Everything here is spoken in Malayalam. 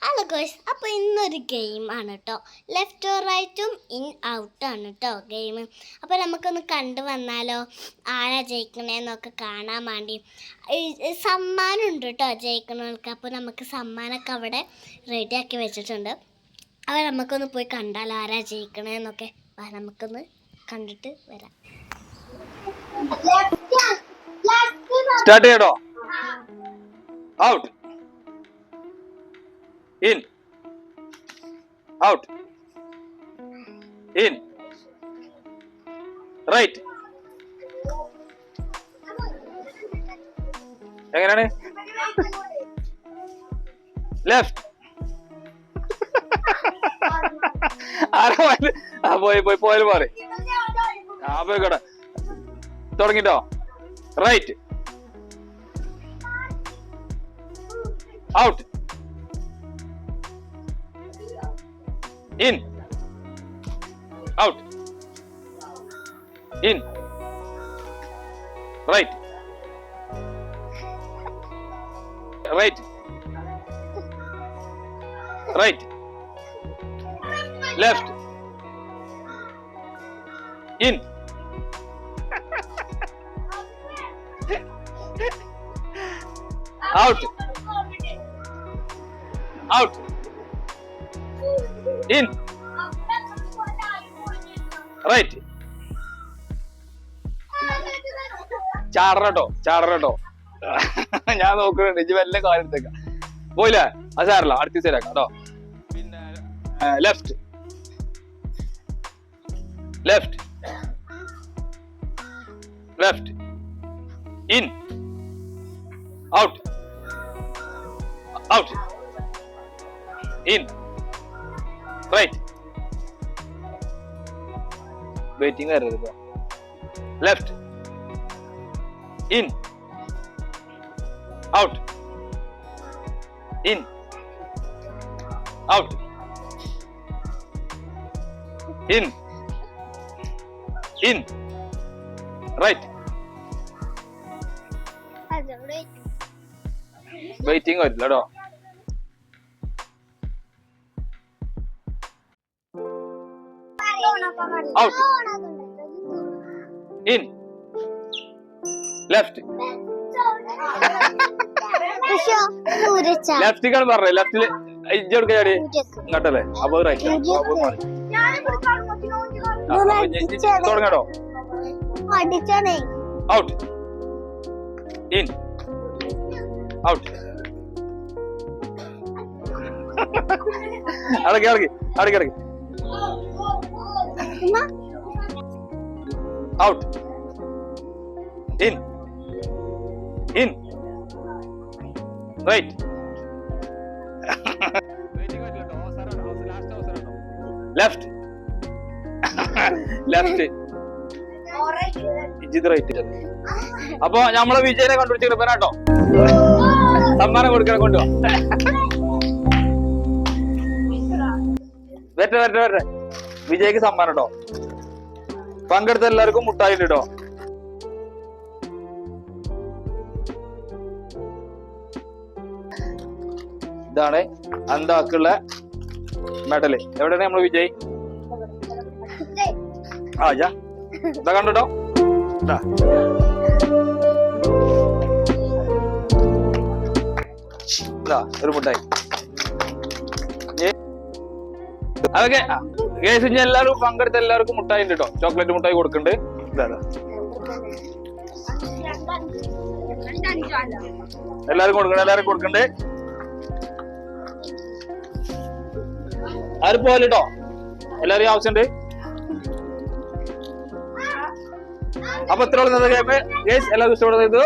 ഹലോ ഗോയ്സ്, അപ്പോൾ ഇന്നൊരു ഗെയിമാണ് കേട്ടോ. ലെഫ്റ്റ് ഓർ റൈറ്റും ഇൻ ഔട്ടാണ് കേട്ടോ ഗെയിം. അപ്പോൾ നമുക്കൊന്ന് കണ്ടു വന്നാലോ, ആരാ ജയിക്കണേന്നൊക്കെ കാണാൻ വേണ്ടി. സമ്മാനം ഉണ്ട് കേട്ടോ ജയിക്കണവർക്ക്. അപ്പോൾ നമുക്ക് സമ്മാനമൊക്കെ അവിടെ റെഡിയാക്കി വെച്ചിട്ടുണ്ട്. അപ്പോൾ നമുക്കൊന്ന് പോയി കണ്ടാലോ ആരാ ജയിക്കണേന്നൊക്കെ. നമുക്കൊന്ന് കണ്ടിട്ട് വരാം. സ്റ്റാർട്ട് ചെയ്യട്ടോ. Out, in, out, in, right. എങ്ങനെയാണ്? ലെഫ്റ്റ്. പോയാലും മാറി. പോയിക്കോട്ടെ. തുടങ്ങിട്ടോ. Right, out, in, out, in, right, right, right, left, in, out, out, in, right. ചാടറട്ടോ. ഞാൻ നോക്കുന്നുണ്ട് ഇജ്ജ് വല്ല കാര്യം എടുത്തേക്കാം. പോയില്ലേ? അത് സാറല്ല, അടുത്ത സൈഡാക്കാം കേട്ടോ. പിന്നെ left, left, left, in, out, out, in, right. Waiting വരരുത്. Left, in, out, in, out, in, in, right. Waiting വരില്ല കേട്ടോ. Out, in, left, ലെഫ്റ്റിക്കാണ് പറഞ്ഞത്. ലെഫ്റ്റില് ഇജ്ജ് എടുക്ക ചാടി ഇങ്ങോട്ടല്ലേ. അപ്പൊ റൈറ്റ്. തുടങ്ങട്ടോ. Out, in, out. അടക്കി out, in, right. left, right. അപ്പൊ നമ്മളെ വിജയനെ കണ്ടുപിടിച്ചിട്ട് പോരാട്ടോ. സമ്മാനം കൊടുക്കാൻ കൊണ്ടുപോ. വരട്ടെ. വിജയ്ക്ക് സമ്മാനം കേട്ടോ. പങ്കെടുത്ത എല്ലാവർക്കും മുട്ടായി കേട്ടോ. ഇതാണ് അന്താക്കുള്ള മെഡല്. എവിടെയാണ് നമ്മള് വിജയ്? ഇതാ കണ്ടോ. ഒരു മുട്ടായി. അതൊക്കെ എല്ലാവരും പങ്കെടുത്ത എല്ലാവർക്കും മുട്ടായി ഉണ്ട് കേട്ടോ. ചോക്ലേറ്റ് മുട്ടായി കൊടുക്കുന്നുണ്ട്. എല്ലാരും കൊടുക്കണ്ടേ. ആരും പോയല്ലോ കേട്ടോ. എല്ലാരും ആവശ്യമുണ്ട്. അപ്പൊ ഇത്ര എല്ലാവർക്കും ഇഷ്ടപ്പെടുന്നത്.